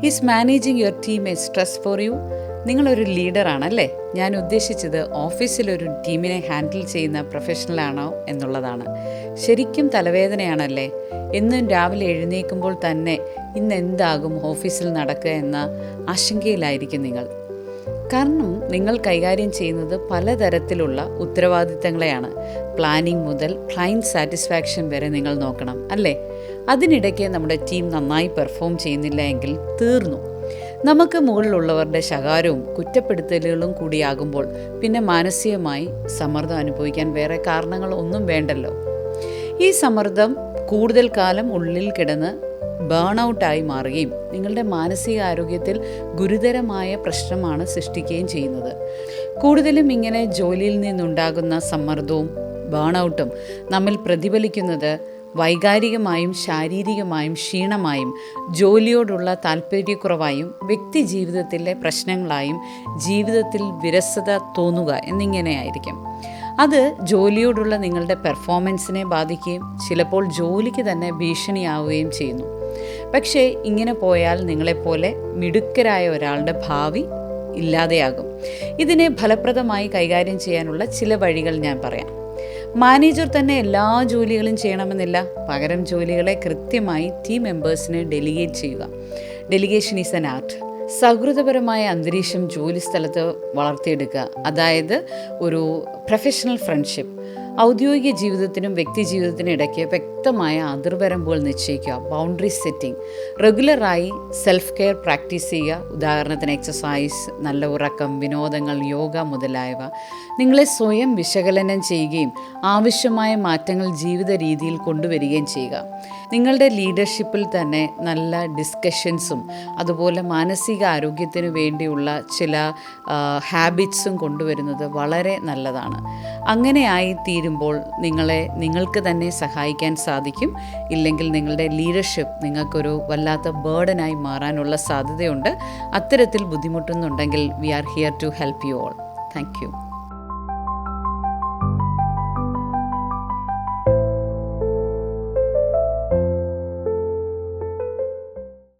Is managing your team A stress for you? നിങ്ങളൊരു ലീഡറാണല്ലേ? ഞാൻ ഉദ്ദേശിച്ചത് ഓഫീസിലൊരു ടീമിനെ ഹാൻഡിൽ ചെയ്യുന്ന പ്രൊഫഷണലാണോ എന്നുള്ളതാണ്. ശരിക്കും തലവേദനയാണല്ലേ? എന്നും രാവിലെ എഴുന്നേൽക്കുമ്പോൾ തന്നെ ഇന്ന് എന്താകും ഓഫീസിൽ നടക്കുക എന്ന ആശങ്കയിലായിരിക്കും നിങ്ങൾ. കാരണം നിങ്ങൾ കൈകാര്യം ചെയ്യുന്നത് പലതരത്തിലുള്ള ഉത്തരവാദിത്തങ്ങളെയാണ്. പ്ലാനിംഗ് മുതൽ ക്ലയൻറ്റ് സാറ്റിസ്ഫാക്ഷൻ വരെ നിങ്ങൾ നോക്കണം അല്ലേ? അതിനിടയ്ക്ക് നമ്മുടെ ടീം നന്നായി പെർഫോം ചെയ്യുന്നില്ല എങ്കിൽ തീർന്നു. നമുക്ക് മുകളിലുള്ളവരുടെ ശകാരവും കുറ്റപ്പെടുത്തലുകളും കൂടിയാകുമ്പോൾ പിന്നെ മാനസികമായി സമ്മർദ്ദം അനുഭവിക്കാൻ വേറെ കാരണങ്ങൾ ഒന്നും വേണ്ടല്ലോ. ഈ സമ്മർദ്ദം കൂടുതൽ കാലം ഉള്ളിൽ കിടന്ന് ബേൺ ഔട്ടായി മാറുകയും നിങ്ങളുടെ മാനസികാരോഗ്യത്തിൽ ഗുരുതരമായ പ്രശ്നമാണ് സൃഷ്ടിക്കുകയും ചെയ്യുന്നത്. കൂടുതലും ഇങ്ങനെ ജോലിയിൽ നിന്നുണ്ടാകുന്ന സമ്മർദ്ദവും ബേൺ ഔട്ടും നമ്മിൽ പ്രതിഫലിക്കുന്നത് വൈകാരികമായും ശാരീരികമായും ക്ഷീണമായും ജോലിയോടുള്ള താല്പര്യക്കുറവായും വ്യക്തി ജീവിതത്തിലെ പ്രശ്നങ്ങളായും ജീവിതത്തിൽ വിരസത തോന്നുക എന്നിങ്ങനെയായിരിക്കും. അത് ജോലിയോടുള്ള നിങ്ങളുടെ പെർഫോമൻസിനെ ബാധിക്കുകയും ചിലപ്പോൾ ജോലിക്ക് തന്നെ ഭീഷണിയാവുകയും ചെയ്യുന്നു. പക്ഷേ ഇങ്ങനെ പോയാൽ നിങ്ങളെപ്പോലെ മിടുക്കരായ ഒരാളുടെ ഭാവി ഇല്ലാതെയാകും. ഇതിനെ ഫലപ്രദമായി കൈകാര്യം ചെയ്യാനുള്ള ചില വഴികൾ ഞാൻ പറയാം. മാനേജർ തന്നെ എല്ലാ ജോലികളും ചെയ്യണമെന്നില്ല. പകരം ജോലികളെ കൃത്യമായി ടീം മെമ്പേഴ്സിന് ഡെലിഗേറ്റ് ചെയ്യുക. Delegation is an art. സൗഹൃദപരമായ അന്തരീക്ഷം ജോലി സ്ഥലത്ത് വളർത്തിയെടുക്കുക, അതായത് ഒരു പ്രൊഫഷണൽ ഫ്രണ്ട്ഷിപ്പ്. ഔദ്യോഗിക ജീവിതത്തിനും വ്യക്തി ജീവിതത്തിനും ഇടയ്ക്ക് വ്യക്തമായ അതിർവരമ്പുകൾ നിശ്ചയിക്കുക. Boundary setting. റെഗുലറായി സെൽഫ് കെയർ പ്രാക്ടീസ് ചെയ്യുക. ഉദാഹരണത്തിന് എക്സസൈസ്, നല്ല ഉറക്കം, വിനോദങ്ങൾ, യോഗ മുതലായവ. നിങ്ങളെ സ്വയം വിശകലനം ചെയ്യുകയും ആവശ്യമായ മാറ്റങ്ങൾ ജീവിത രീതിയിൽ കൊണ്ടുവരികയും ചെയ്യുക. നിങ്ങളുടെ ലീഡർഷിപ്പിൽ തന്നെ നല്ല ഡിസ്കഷൻസും അതുപോലെ മാനസിക ആരോഗ്യത്തിന് വേണ്ടിയുള്ള ചില ഹാബിറ്റ്സും കൊണ്ടുവരുന്നത് വളരെ നല്ലതാണ്. അങ്ങനെയായി തീരുമ്പോൾ നിങ്ങൾക്ക് തന്നെ സഹായിക്കാൻ സാധിക്കും. ഇല്ലെങ്കിൽ നിങ്ങളുടെ ലീഡർഷിപ്പ് നിങ്ങൾക്കൊരു വല്ലാത്ത ബേർഡനായി മാറാനുള്ള സാധ്യതയുണ്ട്. അത്തരത്തിൽ ബുദ്ധിമുട്ടുന്നുണ്ടെങ്കിൽ we are here to help you all. Thank U.